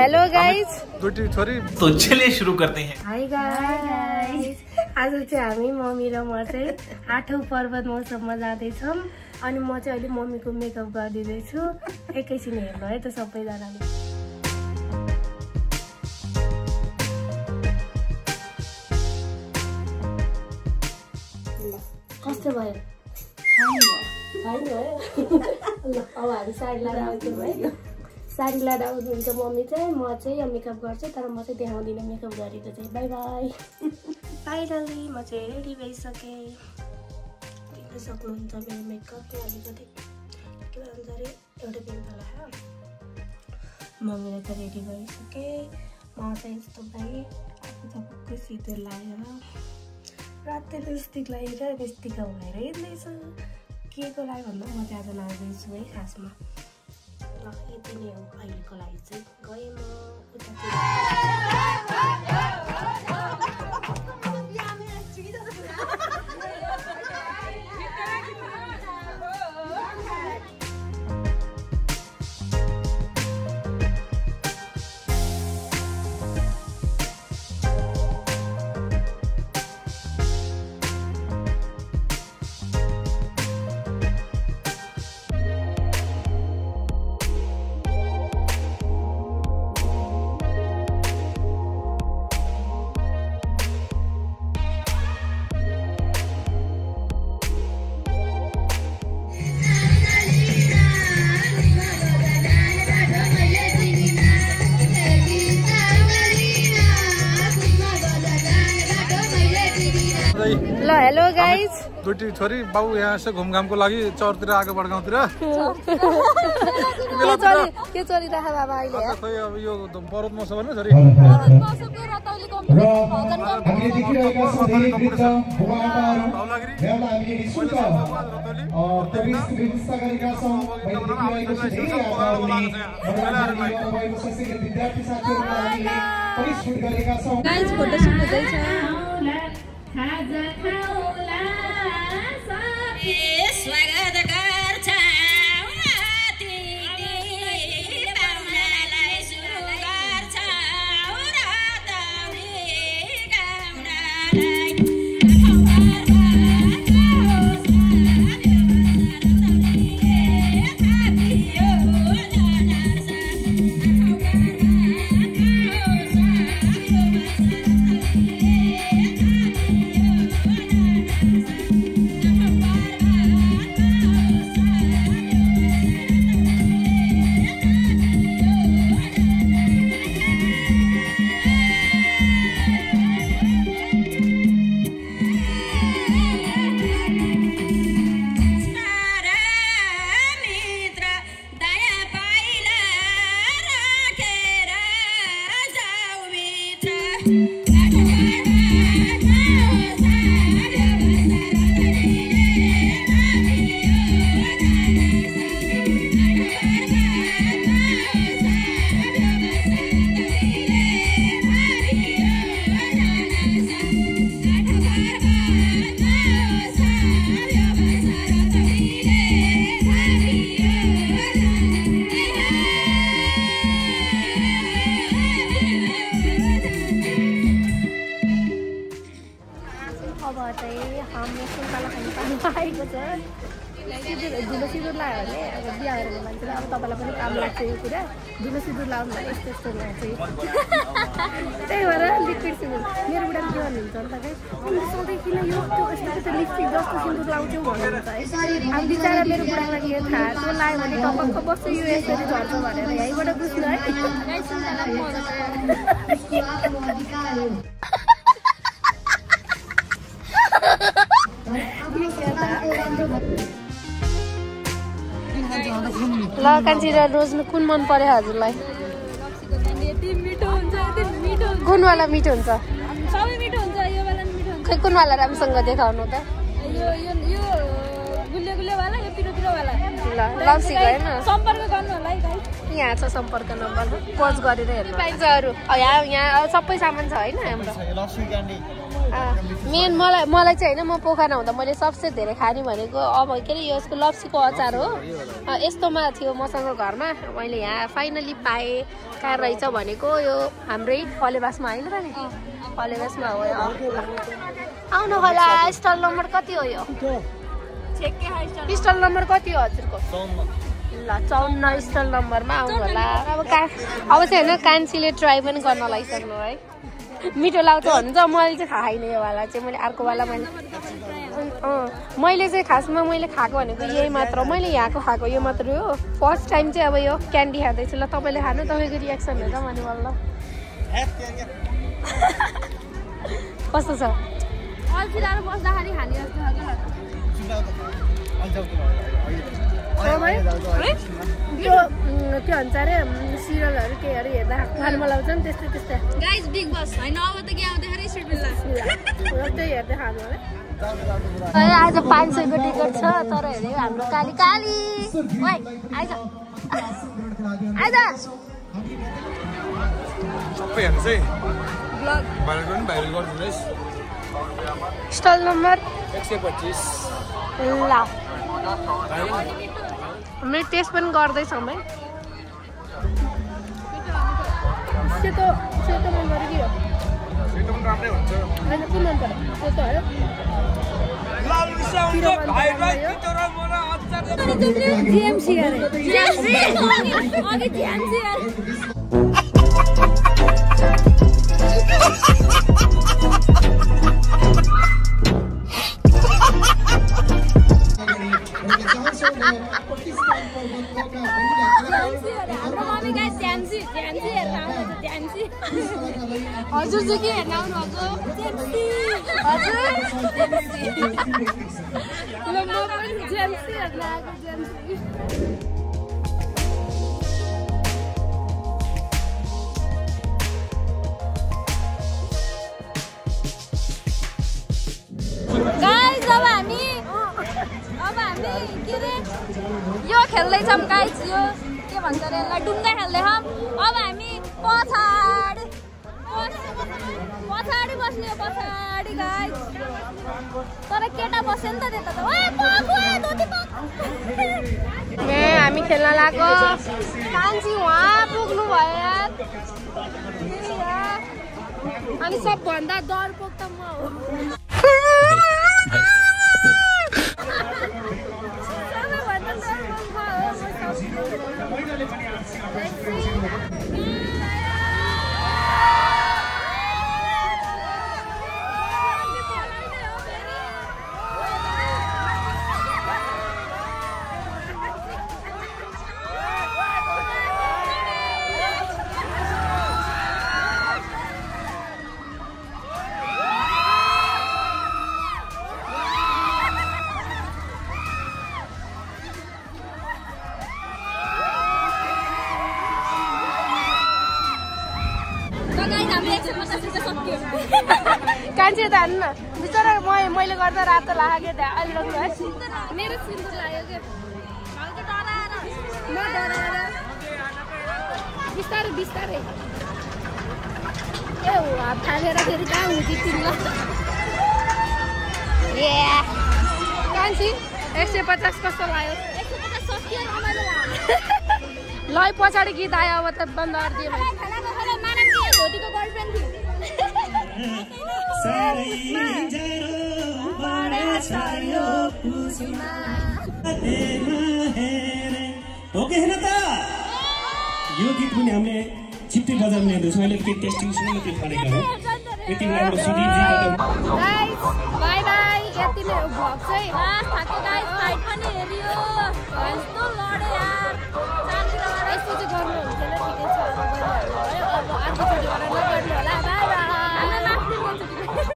Hello guys, तो चलिए शुरू करते हैं। हाई गाइज, आज चाहिँ हामी मम्मी र म चाहिँ 8औं पर्वत महोत्सवमा जाँदैछौँ अनि म चाहिँ अहिले मम्मीको मेकअप गरिदिँदैछु। एकैछिन हेर्नु है त सबैजनाले। कस्तो भयो? अब हामी साडी लाएर आउँछौँ है। साडी लाएर आउनुहुन्छ मम्मी चाहिँ, म चाहिँ मेकअप गर्छु तर म चाहिँ देखाउँदिनँ मेकअप गरेको चाहिँ। By by. फाइनली म चाहिँ रेडी भइसकेँ। देख्न सक्नुहुन्छ मेरो मेकअप अलिकति के भन्छ अरे एउटा पिम्पल आयो। मम्मीले त रेडी भइसकेँ। म चाहिँ यस्तो भाइ आफू चपक्कै सिँदुर लगाएर रातो लिपस्टिक लगाएर लिपस्टिक भएर हिँड्दैछु। के को लागि भन्दा म चाहिँ आज नआउँदैछु है खासमा। ल यति नै हो अहिलेको लागि चाहिँ। गएँ म ल हेलो गाइज, दुईटी छोरी बाउ यहाँ यसो घुमघामको लागि चौरतिर आएको बडगाउँतिर के चलिरहेको बाबा अहिले? खोइ अब यो पर्वत महोत्सव होइन छोरी। स्वागत गर्छ पाहुनालाई सुरु गर्छ धुलो सिँदुर लगायो भने अब बिहा गरेको मान्छेलाई अब तपाईँलाई पनि काम लाग्छ यो कुरा। धुलो सिँदुर लगाउनु भने यस्तो यस्तो लाग्छ। त्यही भएर लिक्विड सिँदुर मेरो बुढाले के भन्नुहुन्छ नि त भाइ, तिमीले सधैँ किन यो त्यो यस्तो लिपस्टिक जस्तो सिँदुर लाउँछौ भन्नुहुन्छ है। अब बिचरा मेरो बुढालाई के थाहा, त्यो लगायो भने टपक्क बस्छ यो यसरी झर्छ भनेर यहीँबाट बुझ्नु है। ल कान्छी र रोज्नु कुन मन पर्यो हजुरलाई? कुनवाला मिठो हुन्छ? सबै मिठो हुन्छ, यो वाला नि मिठो हुन्छ। खै कुनवाला राम्रोसँग देखाउनु त? यो गुलियो गुलियो वाला, यो पिरो पिरो वाला। ल लप्सी गएन सम्पर्क गर्नु होला है गाइस यहाँ छ सम्पर्क नम्बर पोस्ट गरेर हेर्नु पाइन्छ अरू यहाँ सबै सामान छ होइन हाम्रो मेन मलाई चाहिँ होइन म पोखरा हुँदा मैले सबसे धेरै खाने भनेको अब के अरे यसको लप्सीको अचार हो यस्तोमा थियो मसँग घरमा मैले यहाँ फाइनली पाएँ कहाँ रहेछ भनेको यो हाम्रै फलेबासमा होइन र नि फलेबासमा हो आउनु होला स्टल नम्बर कति हो यो स्टल नम्बर कति हो हजुरको ल 54 स्टल नम्बरमा आउनु होला अब चाहिँ होइन कान्छीले ट्राई पनि गर्न लागिसक्नु है मिठो लाग्छ भन्नुहुन्छ मैले चाहिँ खाएन योवाला चाहिँ मैले अर्कोवाला मैले चाहिँ खासमा मैले खाएको भनेको यही मात्र मैले यहाँको खाएको यो मात्र हो फर्स्ट टाइम चाहिँ अब यो क्यान्डी खाँदैछु ल तपाईँले खानु तपाईँको रियाक्सन हेर भने ल कस्तो छ अल्छिलाएर बस्दाखेरि खाने जस्तो त्यो के भन्छ अरे सिरियलहरू केहरू हेर्दा खानु बोलाउँछ नि त्यस्तै त्यस्तै गाइस बिग बस हैन अब त के आउँदाखेरि स्ट्रिट मिल्ला त्यही हेर्दै खानु होला आज 500 को टिकट छ तर हेर्यो हाम्रो काली काली ओइ आइज आइज सबै हेर्नु चाहिँ ब्लग भाइरल गर्दिनुहोस् स्टल नम्बर 125 ल हामीले टेस्ट पनि गर्दैछौँ है सेतो मन पऱ्यो कि हो सेतो पनि राम्रै हुन्छ होइन कुन मन पऱ्यो सेतो है जीएमसी गरे जीएमसी अघि जीएमसी हजुर चाहिँ के हेर्न आउनु ल म पनि जेम्सी हेर्न आएको जेम्सी गाइस अब हामी के रे यो खेल्दैछौँ गाइस यो के भन्छ अरे यसलाई डुङ्गा खेल्दैछौँ अब हामी पछाडि बस्ने हो पछाडि गाइस तर केटा बस्यो नि त त्यता त हामी खेल्न लाग्यो कान्छी उहाँ पुग्नु भयो यार अनि सबभन्दा डरपोक त म हो कान्छी त हान्नु बिचरा मैले गर्दा रातो लाग्यो त्यहाँ अहिले लाग्नु है मेरो सिन्दुर लाग्यो के हल्का डराएर म डराएर बिस्तारै बिस्तारै ए हो हात थालेर फेरि कहाँ हुँदै तिमीलाई ए कान्छी 150 कस्तो लाग्यो 150 सकियो रमाइलो लाग्यो ल पछाडि गीत आयो अब त बन्द गरिदियो मानम कि धोतीको गर्लफ्रेन्ड थियो ओके हैन त यो गीत पनि हामीले छिट्टै बजाउन ल्याउँदैछौँ अहिले के टेस्टिङ सुन्नु मात्रै परेको हो यति राम्रो सुदीपजीको गाइस बाइ बाइ यति नै हो भ्लग चाहिँ लास्ट थाको गाइस फाइट पनि